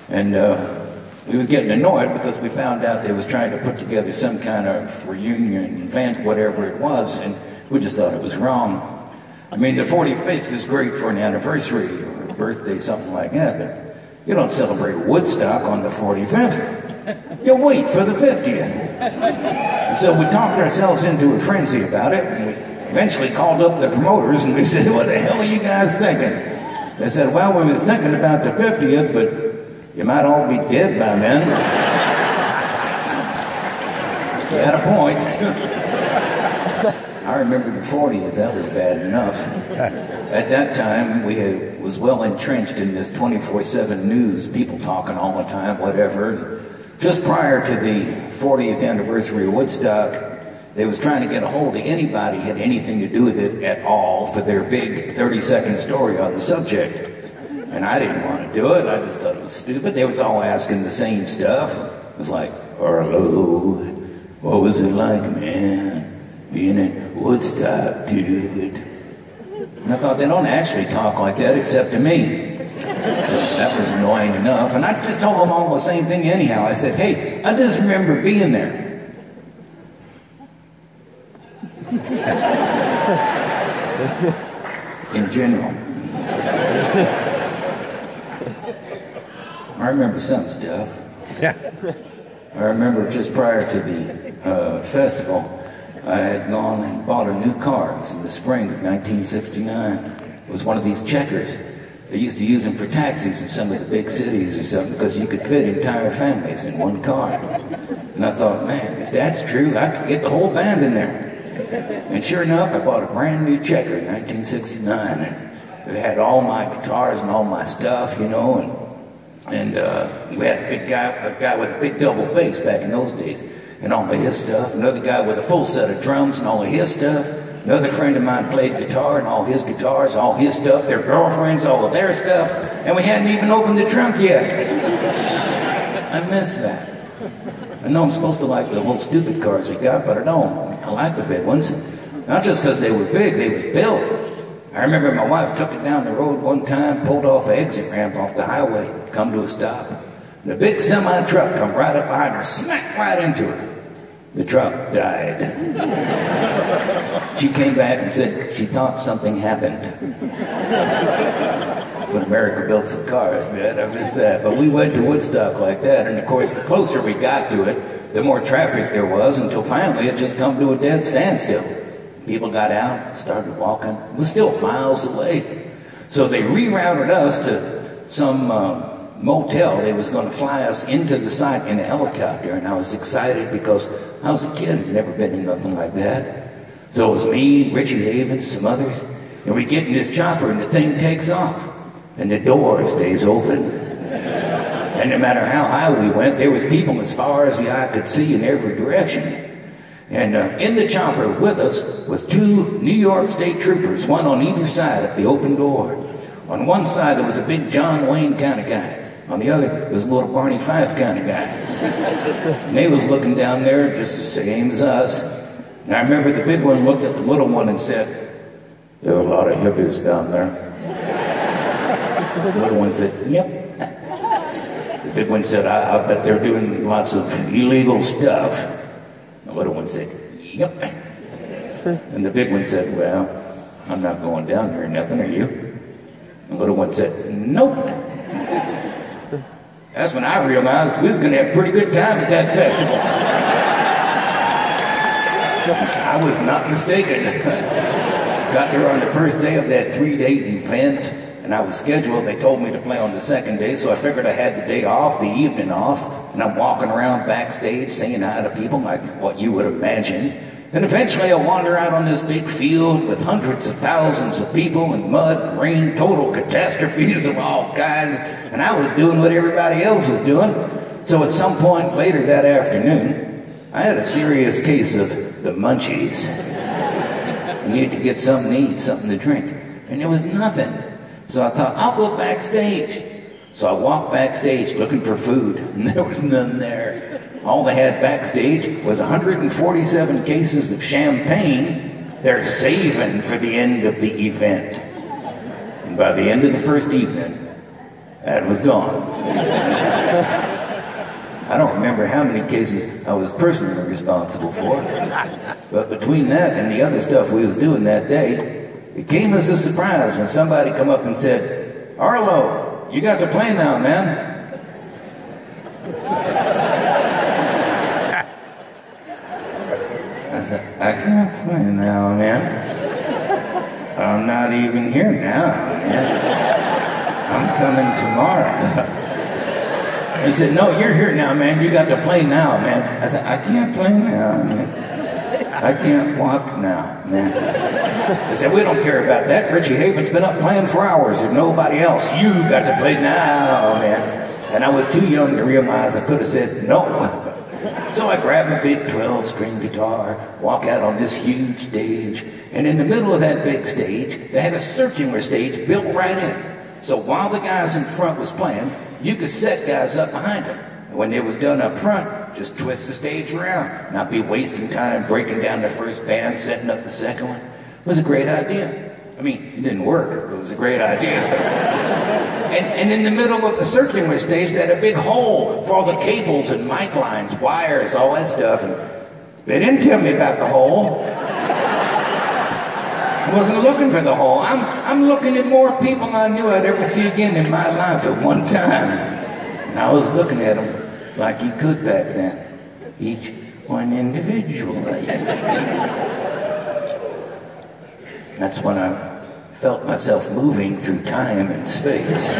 And we was getting annoyed because we found out they was trying to put together some kind of reunion event, whatever it was, and we just thought it was wrong. I mean, the 45th is great for an anniversary or a birthday, something like that, but you don't celebrate Woodstock on the 45th. You wait for the 50th. And so we talked ourselves into a frenzy about it, and we eventually called up the promoters and we said, what the hell are you guys thinking? They said, well, we was thinking about the 50th, but you might all be dead by then. You had a point. I remember the 40th, that was bad enough. At that time, we was well entrenched in this 24/7 news, people talking all the time, whatever. Just prior to the 40th anniversary of Woodstock, they was trying to get a hold of anybody who had anything to do with it at all for their big 30-second story on the subject. And I didn't want to do it, I just thought it was stupid. They was all asking the same stuff. It was like, Arlo, what was it like, man? Being at Woodstock, dude. And I thought, they don't actually talk like that except to me. So that was annoying enough. And I just told them all the same thing anyhow. I said, hey, I just remember being there. In general. I remember some stuff. I remember just prior to the festival, I had gone and bought a new car. It was in the spring of 1969. It was one of these checkers. They used to use them for taxis in some of the big cities or something because you could fit entire families in one car. And I thought, man, if that's true, I could get the whole band in there. And sure enough, I bought a brand new checker in 1969. And it had all my guitars and all my stuff, you know, and we had a guy with a big double bass back in those days. And all of his stuff, another guy with a full set of drums and all of his stuff, another friend of mine played guitar and all his guitars, all his stuff, their girlfriends, all of their stuff, and we hadn't even opened the trunk yet. I miss that. I know I'm supposed to like the little stupid cars we got, but I don't. I like the big ones. Not just because they were big, they was built. I remember my wife took it down the road one time, pulled off an exit ramp off the highway, come to a stop. And a big semi-truck come right up behind her, smacked right into her. The truck died. She came back and said she thought something happened. That's when America built some cars, man. I missed that. But we went to Woodstock like that, and of course, the closer we got to it, the more traffic there was, until finally it just come to a dead standstill. People got out, started walking. It was still miles away. So they rerouted us to some motel. They was going to fly us into the site in a helicopter, and I was excited because I was a kid, had never been in nothing like that. So it was me, Richie Havens, some others, and we get in this chopper and the thing takes off, and the door stays open. And no matter how high we went, there was people as far as the eye could see in every direction. And in the chopper with us was 2 New York State troopers, one on either side of the open door. On one side there was a big John Wayne kind of guy. On the other, there was a little Barney Fife kind of guy. And they was looking down there just the same as us. And I remember the big one looked at the little one and said, there are a lot of hippies down there. The little one said, yep. The big one said, I bet they're doing lots of illegal stuff. The little one said, yep. And the big one said, well, I'm not going down there, nothing, are you? The little one said, nope. That's when I realized we was going to have a pretty good time at that festival. I was not mistaken. Got there on the first day of that 3-day event, and I was scheduled. They told me to play on the second day, so I figured I had the day off, the evening off, and I'm walking around backstage saying hi to people like what you would imagine. And eventually I wander out on this big field with hundreds of thousands of people and mud, rain, total catastrophes of all kinds. And I was doing what everybody else was doing. So at some point later that afternoon, I had a serious case of the munchies. I needed to get something to eat, something to drink. And there was nothing. So I thought, I'll go backstage. So I walked backstage looking for food, and there was none there. All they had backstage was 147 cases of champagne they're saving for the end of the event. And by the end of the first evening, that was gone. I don't remember how many cases I was personally responsible for, but between that and the other stuff we was doing that day, it came as a surprise when somebody come up and said, "Arlo, you got to play now, man." I said, "I can't play now, man. I'm not even here now, man. I'm coming tomorrow." He said, "No, you're here now, man. You got to play now, man." I said, "I can't play now, man. I can't walk now, man." They said, "We don't care about that. Richie Haven's been up playing for hours and nobody else. You got to play now, man." And I was too young to realize I could have said no. So I grabbed a big 12-string guitar, walk out on this huge stage, and in the middle of that big stage, they had a circular stage built right in. So while the guys in front was playing, you could set guys up behind them. And when it was done up front, just twist the stage around, not be wasting time breaking down the first band, setting up the second one. It was a great idea. I mean, it didn't work, but it was a great idea. And in the middle of the circular stage, they had a big hole for all the cables and mic lines, wires, all that stuff. And they didn't tell me about the hole. I wasn't looking for the hole. I'm looking at more people I knew I'd ever see again in my life at one time. And I was looking at them like you could back then, each one individually. That's when I felt myself moving through time and space.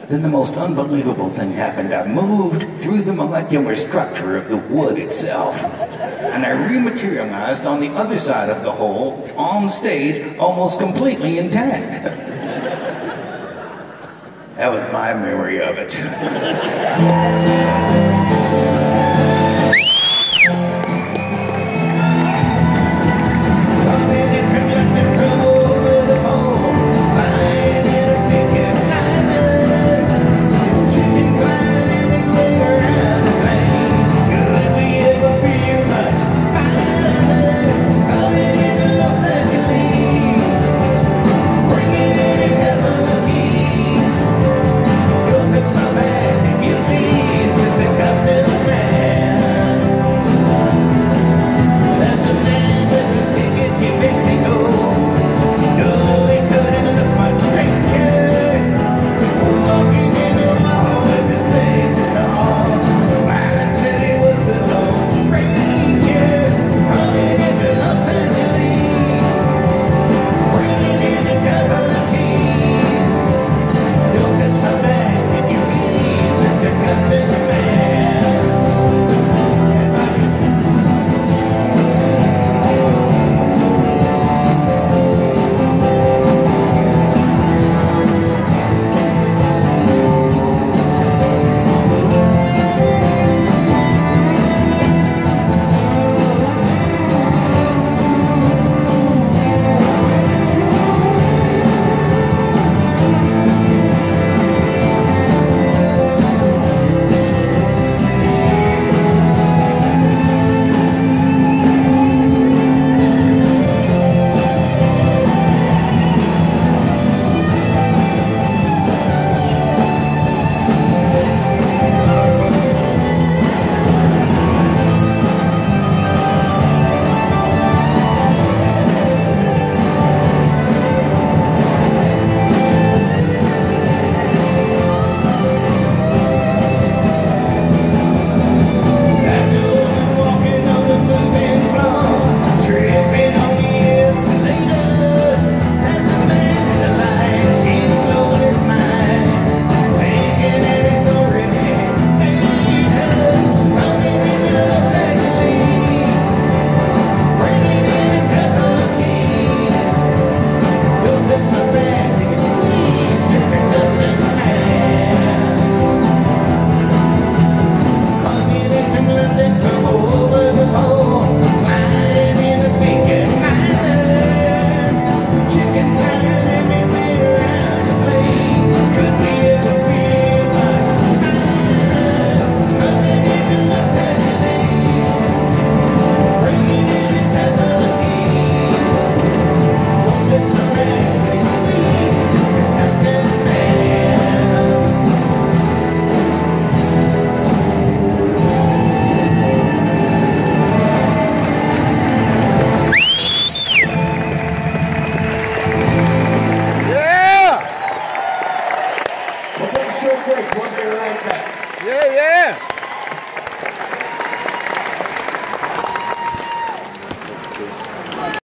Then the most unbelievable thing happened. I moved through the molecular structure of the wood itself, and I rematerialized on the other side of the hole, on stage, almost completely intact. That was my memory of it.